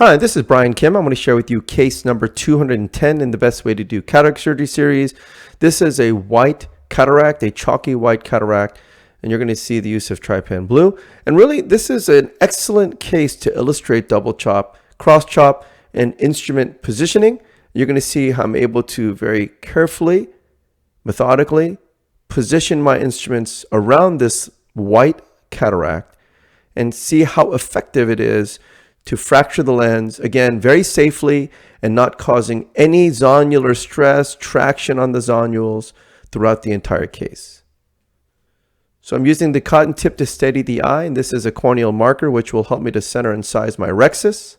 Hi, this is Brian Kim. I'm going to share with you case number 210 in the Best Way to Do Cataract Surgery series. This is a white cataract, a chalky white cataract, and you're going to see the use of Trypan blue. And really, this is an excellent case to illustrate double chop, cross chop, and instrument positioning. You're going to see how I'm able to very carefully, methodically position my instruments around this white cataract and see how effective it is to fracture the lens, again, very safely and not causing any zonular stress, traction on the zonules throughout the entire case. So I'm using the cotton tip to steady the eye, and this is a corneal marker which will help me to center and size my rhexis.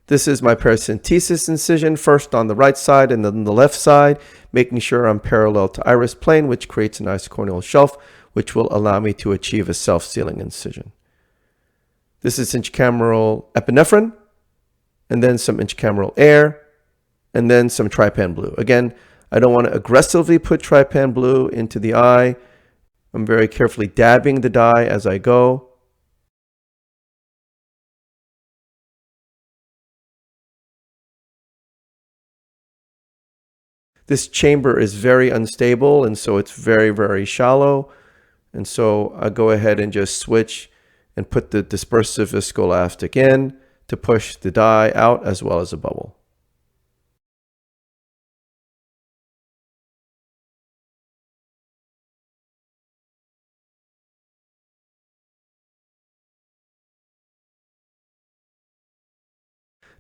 This is my paracentesis incision, first on the right side and then the left side, making sure I'm parallel to iris plane, which creates a nice corneal shelf, which will allow me to achieve a self-sealing incision. This is intracameral epinephrine, and then some intracameral air, and then some Trypan blue. Again, I don't want to aggressively put Trypan blue into the eye. I'm very carefully dabbing the dye as I go. This chamber is very unstable, and so it's very, very shallow. And so I go ahead and just switch and put the dispersive viscoelastic in to push the dye out as well as a bubble.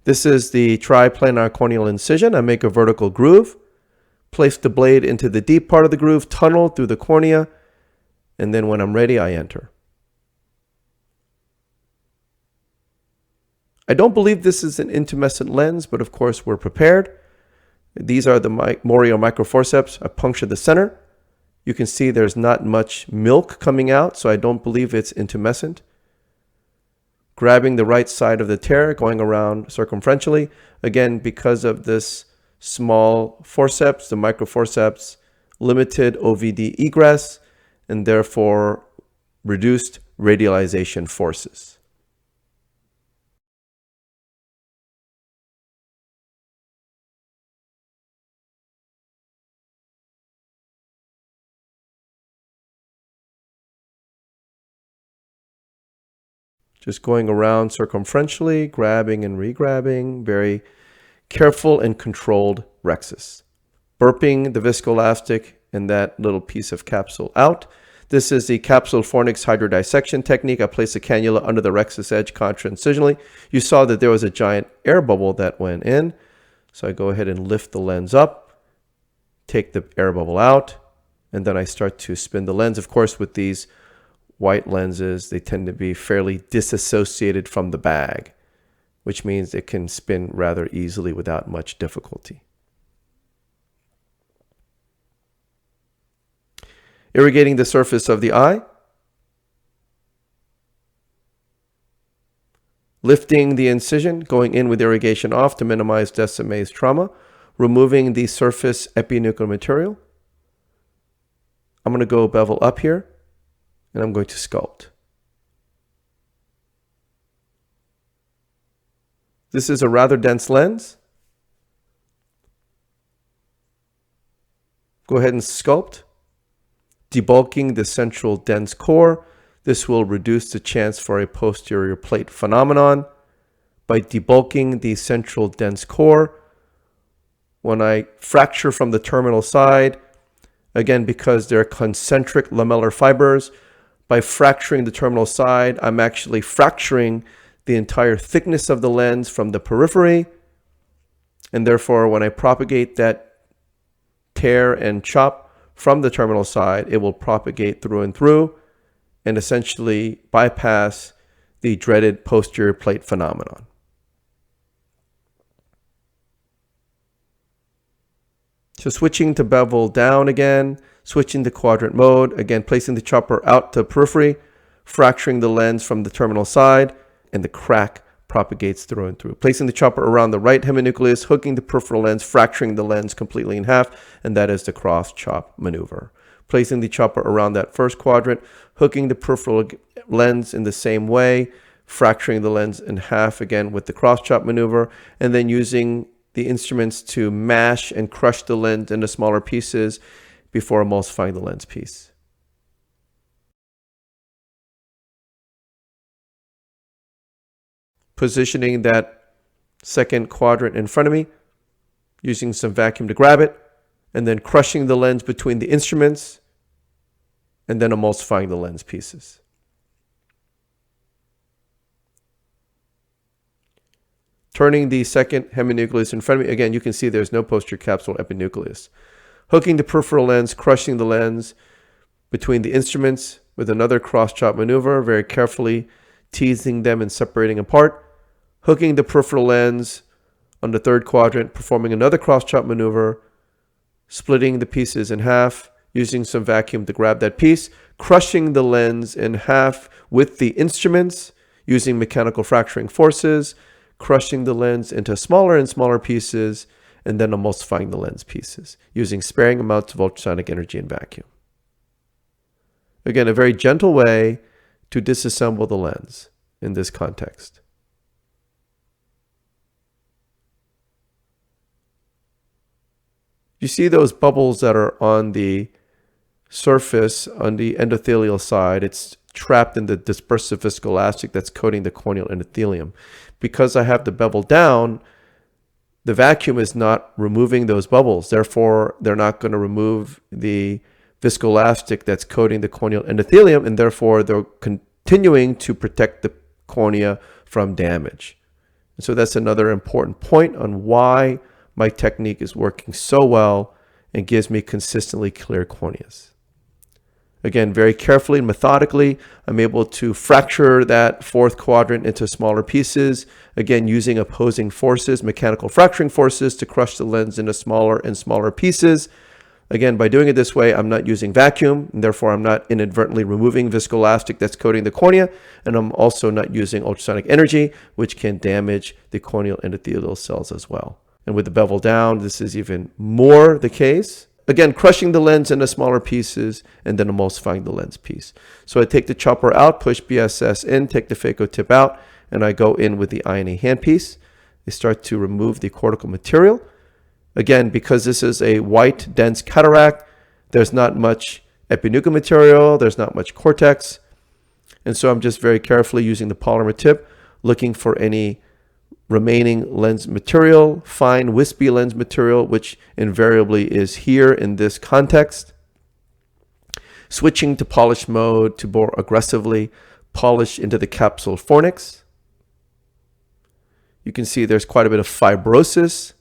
This is the triplanar corneal incision. I make a vertical groove. Place the blade into the deep part of the groove, tunnel through the cornea, and then when I'm ready, I enter. I don't believe this is an intumescent lens, but of course we're prepared. These are the Morio microforceps. I puncture the center. You can see there's not much milk coming out, so I don't believe it's intumescent. Grabbing the right side of the tear, going around circumferentially. Again, because of this small forceps, the microforceps, limited OVD egress, and therefore reduced radialization forces. Just going around circumferentially, grabbing and re-grabbing, very careful and controlled rhexis. Burping the viscoelastic and that little piece of capsule out. This is the capsule fornix hydrodissection technique. I place a cannula under the rhexis edge contra-incisionally. You saw that there was a giant air bubble that went in. So I go ahead and lift the lens up, take the air bubble out, and then I start to spin the lens. Of course, with these white lenses, they tend to be fairly disassociated from the bag, which means it can spin rather easily without much difficulty. Irrigating the surface of the eye. Lifting the incision, going in with irrigation off to minimize Descemet's trauma. Removing the surface epinuclear material. I'm going to go bevel up here, and I'm going to sculpt. This is a rather dense lens. Go ahead and sculpt, debulking the central dense core. This will reduce the chance for a posterior plate phenomenon. By debulking the central dense core, when I fracture from the terminal side, again, because they're concentric lamellar fibers, by fracturing the terminal side, I'm actually fracturing the entire thickness of the lens from the periphery, and therefore when I propagate that tear and chop from the terminal side, it will propagate through and through and essentially bypass the dreaded posterior plate phenomenon. So switching to bevel down again, switching to quadrant mode, again placing the chopper out to periphery, fracturing the lens from the terminal side, and the crack propagates through and through. Placing the chopper around the right heminucleus, hooking the peripheral lens, fracturing the lens completely in half, and that is the cross chop maneuver. Placing the chopper around that first quadrant, hooking the peripheral lens in the same way, fracturing the lens in half again with the cross chop maneuver, and then using the instruments to mash and crush the lens into smaller pieces before emulsifying the lens piece. Positioning that second quadrant in front of me, using some vacuum to grab it, and then crushing the lens between the instruments, and then emulsifying the lens pieces. Turning the second heminucleus in front of me, again, you can see there's no posterior capsule epinucleus. Hooking the peripheral lens, crushing the lens between the instruments with another cross-chop maneuver, very carefully teasing them and separating apart. Hooking the peripheral lens on the third quadrant, performing another cross-chop maneuver, splitting the pieces in half, using some vacuum to grab that piece, crushing the lens in half with the instruments, using mechanical fracturing forces, crushing the lens into smaller and smaller pieces, and then emulsifying the lens pieces, using sparing amounts of ultrasonic energy and vacuum. Again, a very gentle way to disassemble the lens in this context. You see those bubbles that are on the surface on the endothelial side. It's trapped in the dispersive viscoelastic that's coating the corneal endothelium. Because I have the bevel down, the vacuum is not removing those bubbles. Therefore, they're not going to remove the viscoelastic that's coating the corneal endothelium, and therefore they're continuing to protect the cornea from damage. And so that's another important point on why my technique is working so well and gives me consistently clear corneas. Again, very carefully and methodically, I'm able to fracture that fourth quadrant into smaller pieces, again, using opposing forces, mechanical fracturing forces, to crush the lens into smaller and smaller pieces. Again, by doing it this way, I'm not using vacuum, and therefore I'm not inadvertently removing viscoelastic that's coating the cornea, and I'm also not using ultrasonic energy, which can damage the corneal endothelial cells as well. And with the bevel down, this is even more the case. Again, crushing the lens into smaller pieces and then emulsifying the lens piece. So I take the chopper out, push BSS in, take the phaco tip out, and I go in with the INA handpiece. I start to remove the cortical material. Again, because this is a white, dense cataract, there's not much epinuchal material, there's not much cortex. And so I'm just very carefully using the polymer tip, looking for any remaining lens material, fine wispy lens material, which invariably is here in this context. Switching to polish mode to more aggressively polish into the capsule fornix. You can see there's quite a bit of fibrosis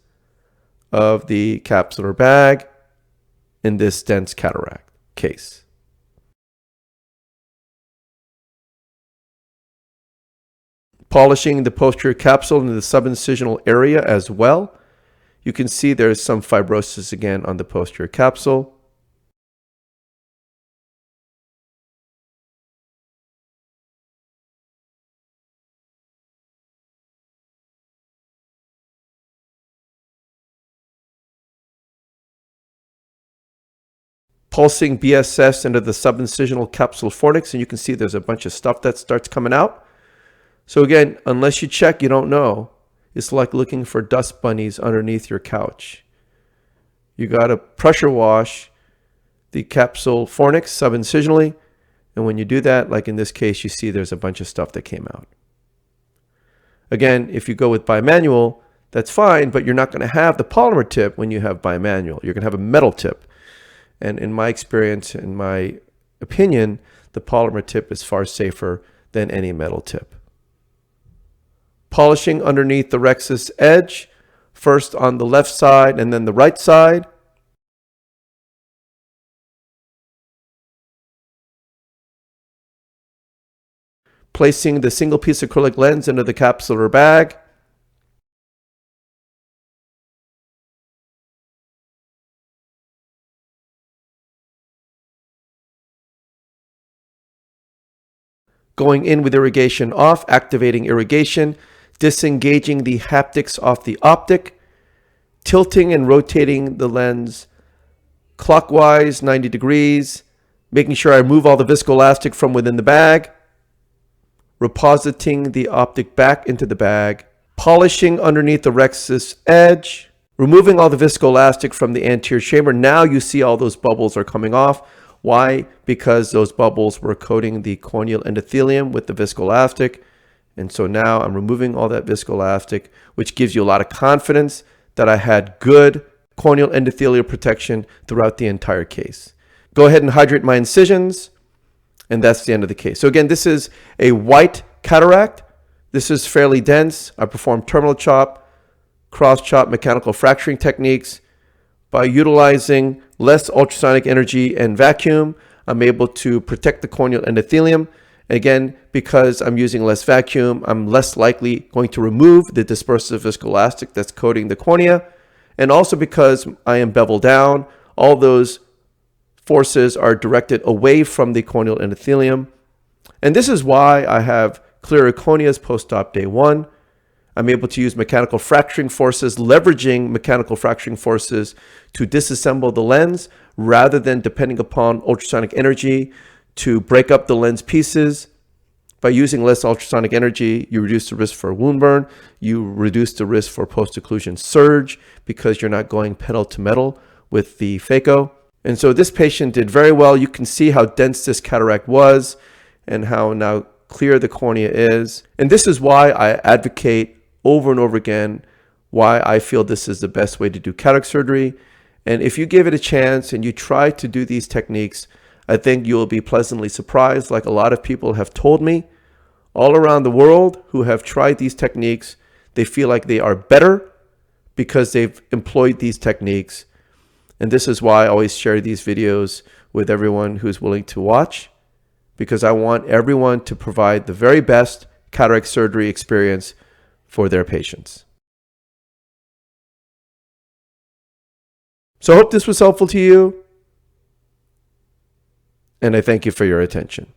of the capsular bag in this dense cataract case. Polishing the posterior capsule into the subincisional area as well. You can see there's some fibrosis again on the posterior capsule. Pulsing BSS into the subincisional capsule fornix, and you can see there's a bunch of stuff that starts coming out. So again, unless you check, you don't know. It's like looking for dust bunnies underneath your couch. You got to pressure wash the capsule fornix subincisionally, and when you do that, like in this case, you see there's a bunch of stuff that came out. Again, if you go with bimanual, that's fine, but you're not going to have the polymer tip when you have bimanual. You're going to have a metal tip. And in my experience, in my opinion, the polymer tip is far safer than any metal tip. Polishing underneath the rexus edge, first on the left side and then the right side. Placing the single piece acrylic lens into the capsular bag. Going in with irrigation off, activating irrigation, disengaging the haptics off the optic, tilting and rotating the lens clockwise 90 degrees, making sure I remove all the viscoelastic from within the bag, repositing the optic back into the bag, polishing underneath the rexus edge, removing all the viscoelastic from the anterior chamber. Now you see all those bubbles are coming off. Why? Because those bubbles were coating the corneal endothelium with the viscoelastic. And so now I'm removing all that viscoelastic, which gives you a lot of confidence that I had good corneal endothelial protection throughout the entire case. Go ahead and hydrate my incisions, and that's the end of the case. So again, this is a white cataract. This is fairly dense. I performed terminal chop, cross chop, mechanical fracturing techniques. By utilizing less ultrasonic energy and vacuum, I'm able to protect the corneal endothelium. Again, because I'm using less vacuum, I'm less likely going to remove the dispersive viscoelastic that's coating the cornea. And also because I am beveled down, all those forces are directed away from the corneal endothelium. And this is why I have clearer corneas post-op day 1. I'm able to use mechanical fracturing forces, leveraging mechanical fracturing forces to disassemble the lens rather than depending upon ultrasonic energy to break up the lens pieces. By using less ultrasonic energy, you reduce the risk for wound burn. You reduce the risk for post-occlusion surge because you're not going pedal to metal with the phaco. And so this patient did very well. You can see how dense this cataract was and how now clear the cornea is. And this is why I advocate over and over again why I feel this is the best way to do cataract surgery. And if you give it a chance and you try to do these techniques, I think you will be pleasantly surprised, like a lot of people have told me all around the world who have tried these techniques. They feel like they are better because they've employed these techniques. And this is why I always share these videos with everyone who's willing to watch, because I want everyone to provide the very best cataract surgery experience for their patients. So I hope this was helpful to you, and I thank you for your attention.